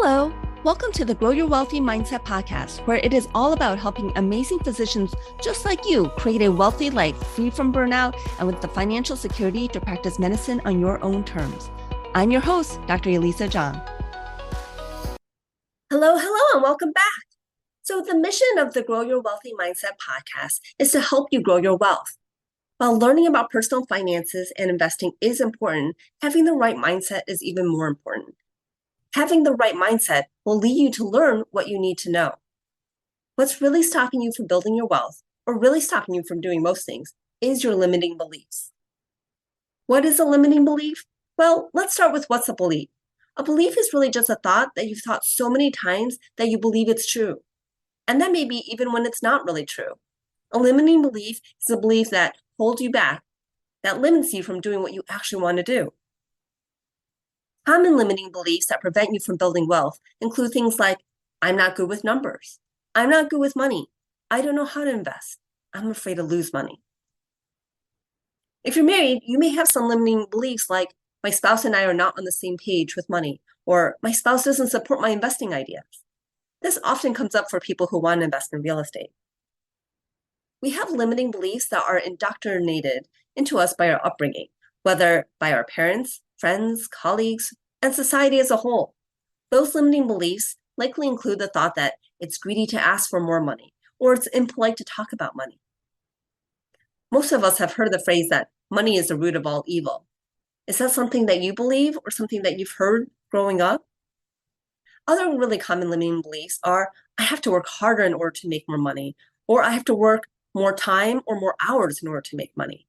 Hello, welcome to the Grow Your Wealthy Mindset podcast, where it is all about helping amazing physicians just like you create a wealthy life free from burnout and with the financial security to practice medicine on your own terms. I'm your host, Dr. Elisa Chiang. Hello, and welcome back. So the mission of the Grow Your Wealthy Mindset podcast is to help you grow your wealth. While learning about personal finances and investing is important, having the right mindset is even more important. Having the right mindset will lead you to learn what you need to know. What's really stopping you from building your wealth, or really stopping you from doing most things, is your limiting beliefs. What is a limiting belief? Well, let's start with what's a belief. A belief is really just a thought that you've thought so many times that you believe it's true. And that may be even when it's not really true. A limiting belief is a belief that holds you back, that limits you from doing what you actually want to do. Common limiting beliefs that prevent you from building wealth include things like, I'm not good with numbers. I'm not good with money. I don't know how to invest. I'm afraid to lose money. If you're married, you may have some limiting beliefs like, my spouse and I are not on the same page with money, or my spouse doesn't support my investing ideas. This often comes up for people who want to invest in real estate. We have limiting beliefs that are indoctrinated into us by our upbringing, whether by our parents, friends, colleagues, and society as a whole. Those limiting beliefs likely include the thought that it's greedy to ask for more money, or it's impolite to talk about money. Most of us have heard the phrase that money is the root of all evil. Is that something that you believe or something that you've heard growing up? Other really common limiting beliefs are, I have to work harder in order to make more money, or I have to work more time or more hours in order to make money.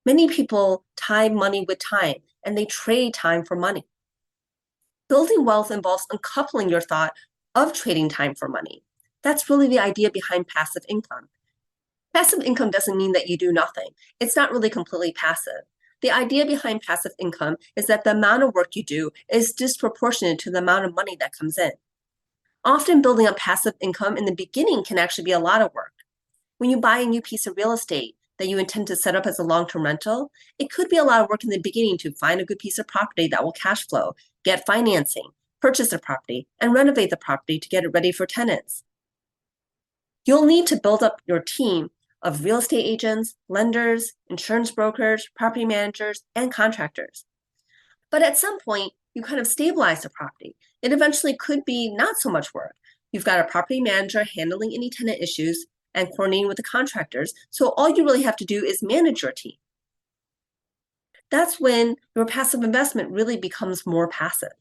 Many people tie money with time, and they trade time for money. Building wealth involves uncoupling your thought of trading time for money. That's really the idea behind passive income. Passive income doesn't mean that you do nothing. It's not really completely passive. The idea behind passive income is that the amount of work you do is disproportionate to the amount of money that comes in. Often building up passive income in the beginning can actually be a lot of work. When you buy a new piece of real estate that you intend to set up as a long-term rental, it could be a lot of work in the beginning to find a good piece of property that will cash flow, get financing, purchase the property, and renovate the property to get it ready for tenants. You'll need to build up your team of real estate agents, lenders, insurance brokers, property managers, and contractors. But at some point, you kind of stabilize the property. It eventually could be not so much work. You've got a property manager handling any tenant issues and coordinating with the contractors, so all you really have to do is manage your team. That's when your passive investment really becomes more passive.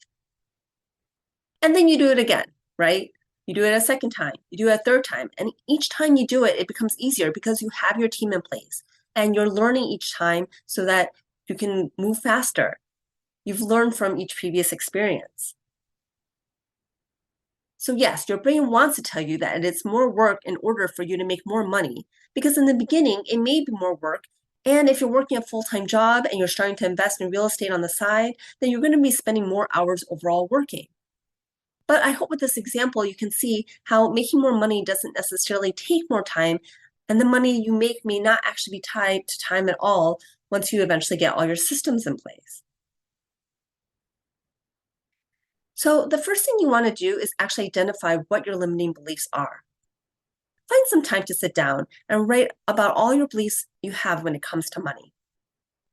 And then you do it again, right? You do it a second time, you do it a third time, and each time you do it, it becomes easier because you have your team in place and you're learning each time so that you can move faster. You've learned from each previous experience. So yes, your brain wants to tell you that it's more work in order for you to make more money, because in the beginning, it may be more work. And if you're working a full-time job and you're starting to invest in real estate on the side, then you're going to be spending more hours overall working. But I hope with this example, you can see how making more money doesn't necessarily take more time, and the money you make may not actually be tied to time at all once you eventually get all your systems in place. So the first thing you want to do is actually identify what your limiting beliefs are. Find some time to sit down and write about all your beliefs you have when it comes to money.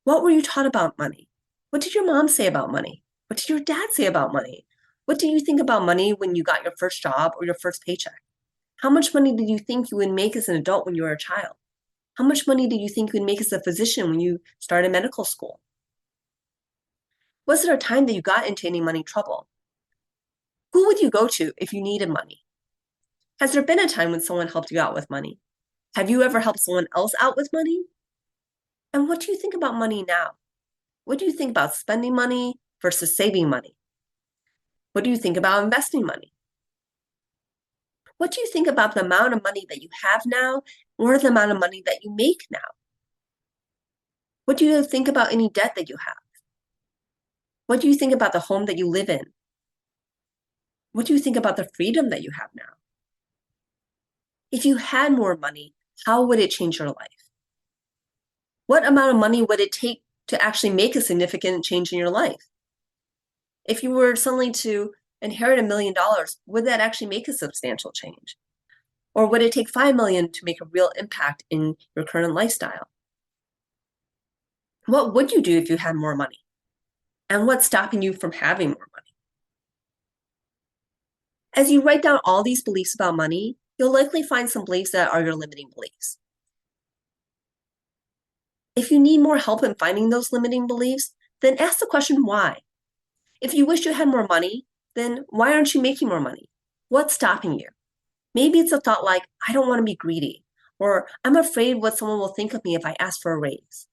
What were you taught about money? What did your mom say about money? What did your dad say about money? What did you think about money when you got your first job or your first paycheck? How much money did you think you would make as an adult when you were a child? How much money did you think you would make as a physician when you started medical school? Was there a time that you got into any money trouble? Who would you go to if you needed money? Has there been a time when someone helped you out with money? Have you ever helped someone else out with money? And what do you think about money now? What do you think about spending money versus saving money? What do you think about investing money? What do you think about the amount of money that you have now or the amount of money that you make now? What do you think about any debt that you have? What do you think about the home that you live in? What do you think about the freedom that you have now? If you had more money, how would it change your life? What amount of money would it take to actually make a significant change in your life? If you were suddenly to inherit $1 million, would that actually make a substantial change? Or would it take $5 million to make a real impact in your current lifestyle? What would you do if you had more money? And what's stopping you from having more money? As you write down all these beliefs about money, you'll likely find some beliefs that are your limiting beliefs. If you need more help in finding those limiting beliefs, then ask the question why. If you wish you had more money, then why aren't you making more money? What's stopping you? Maybe it's a thought like, I don't want to be greedy, or I'm afraid what someone will think of me if I ask for a raise.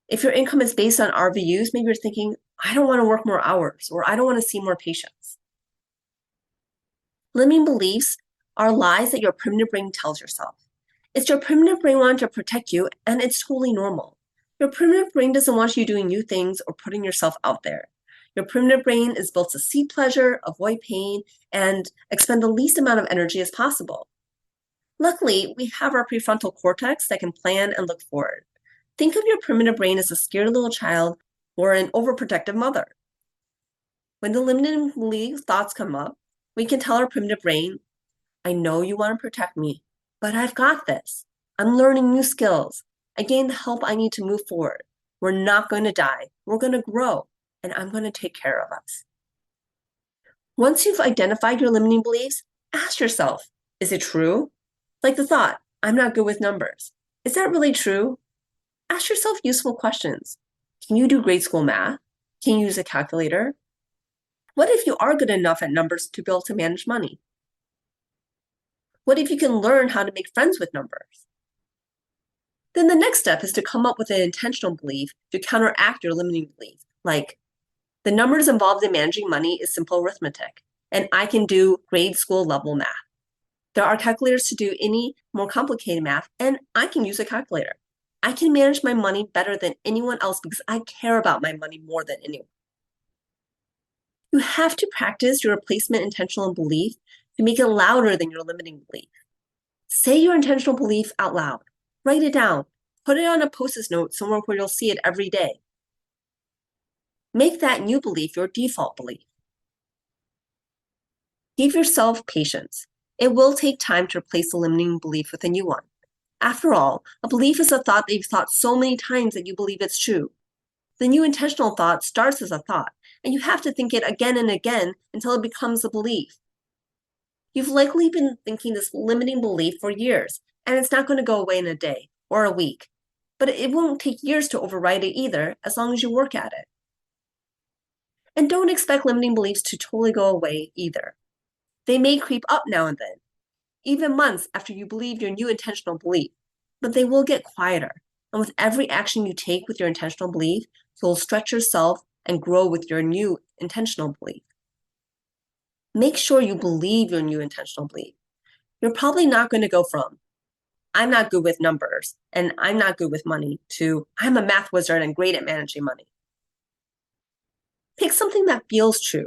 If your income is based on RVUs, maybe you're thinking, I don't want to work more hours, or I don't want to see more patients. Limiting beliefs are lies that your primitive brain tells yourself. It's your primitive brain wanting to protect you, and it's totally normal. Your primitive brain doesn't want you doing new things or putting yourself out there. Your primitive brain is built to seek pleasure, avoid pain, and expend the least amount of energy as possible. Luckily, we have our prefrontal cortex that can plan and look forward. Think of your primitive brain as a scared little child or an overprotective mother. When the limiting belief thoughts come up, we can tell our primitive brain, I know you want to protect me, but I've got this. I'm learning new skills. I gained the help I need to move forward. We're not going to die. We're going to grow, and I'm going to take care of us. Once you've identified your limiting beliefs, ask yourself, is it true? Like the thought, I'm not good with numbers. Is that really true? Ask yourself useful questions. Can you do grade school math? Can you use a calculator? What if you are good enough at numbers to be able to manage money? What if you can learn how to make friends with numbers? Then the next step is to come up with an intentional belief to counteract your limiting belief, like the numbers involved in managing money is simple arithmetic, and I can do grade school level math. There are calculators to do any more complicated math, and I can use a calculator. I can manage my money better than anyone else because I care about my money more than anyone. You have to practice your replacement intentional belief to make it louder than your limiting belief. Say your intentional belief out loud. Write it down. Put it on a Post-it note somewhere where you'll see it every day. Make that new belief your default belief. Give yourself patience. It will take time to replace the limiting belief with a new one. After all, a belief is a thought that you've thought so many times that you believe it's true. The new intentional thought starts as a thought, and you have to think it again and again until it becomes a belief. You've likely been thinking this limiting belief for years, and it's not going to go away in a day or a week. But it won't take years to override it either, as long as you work at it. And don't expect limiting beliefs to totally go away either. They may creep up now and then, even months after you believe your new intentional belief, but they will get quieter. And with every action you take with your intentional belief, you'll stretch yourself and grow with your new intentional belief. Make sure you believe your new intentional belief. You're probably not going to go from, I'm not good with numbers and I'm not good with money to, I'm a math wizard and great at managing money. Pick something that feels true.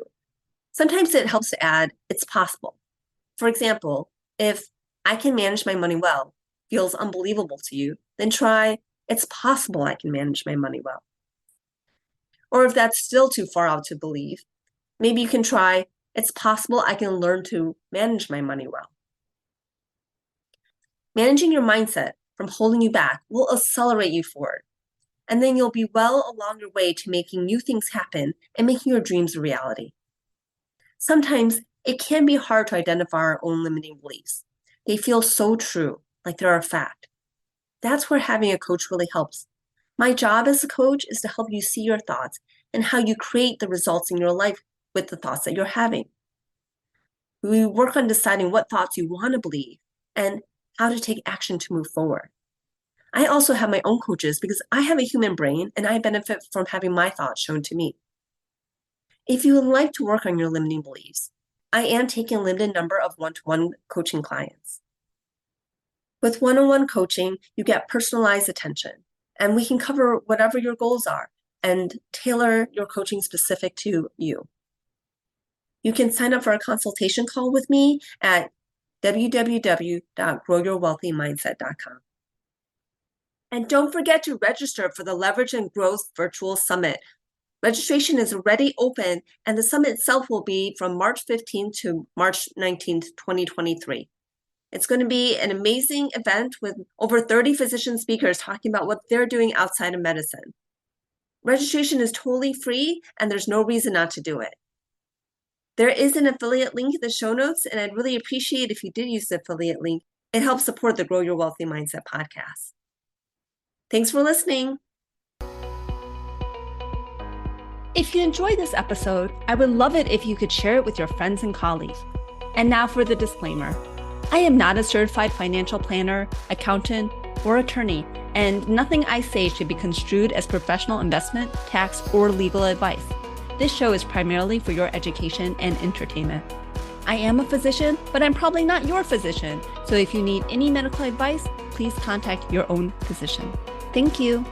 Sometimes it helps to add, it's possible. For example, if I can manage my money well feels unbelievable to you, then try, it's possible I can manage my money well. Or if that's still too far out to believe, maybe you can try, it's possible I can learn to manage my money well. Managing your mindset from holding you back will accelerate you forward. And then you'll be well along your way to making new things happen and making your dreams a reality. Sometimes it can be hard to identify our own limiting beliefs. They feel so true, like they're a fact. That's where having a coach really helps. My job as a coach is to help you see your thoughts and how you create the results in your life with the thoughts that you're having. We work on deciding what thoughts you want to believe and how to take action to move forward. I also have my own coaches because I have a human brain and I benefit from having my thoughts shown to me. If you would like to work on your limiting beliefs, I am taking a limited number of one-to-one coaching clients. With one-on-one coaching, you get personalized attention, and we can cover whatever your goals are and tailor your coaching specific to you. You can sign up for a consultation call with me at www.growyourwealthymindset.com. And don't forget to register for the Leverage and Growth Virtual Summit Registration is already open, and the summit itself will be from March 15th to March 19th, 2023. It's going to be an amazing event with over 30 physician speakers talking about what they're doing outside of medicine. Registration is totally free, and there's no reason not to do it. There is an affiliate link in the show notes, and I'd really appreciate if you did use the affiliate link. It helps support the Grow Your Wealthy Mindset podcast. Thanks for listening. If you enjoyed this episode, I would love it if you could share it with your friends and colleagues. And now for the disclaimer. I am not a certified financial planner, accountant, or attorney, and nothing I say should be construed as professional investment, tax, or legal advice. This show is primarily for your education and entertainment. I am a physician, but I'm probably not your physician. So if you need any medical advice, please contact your own physician. Thank you.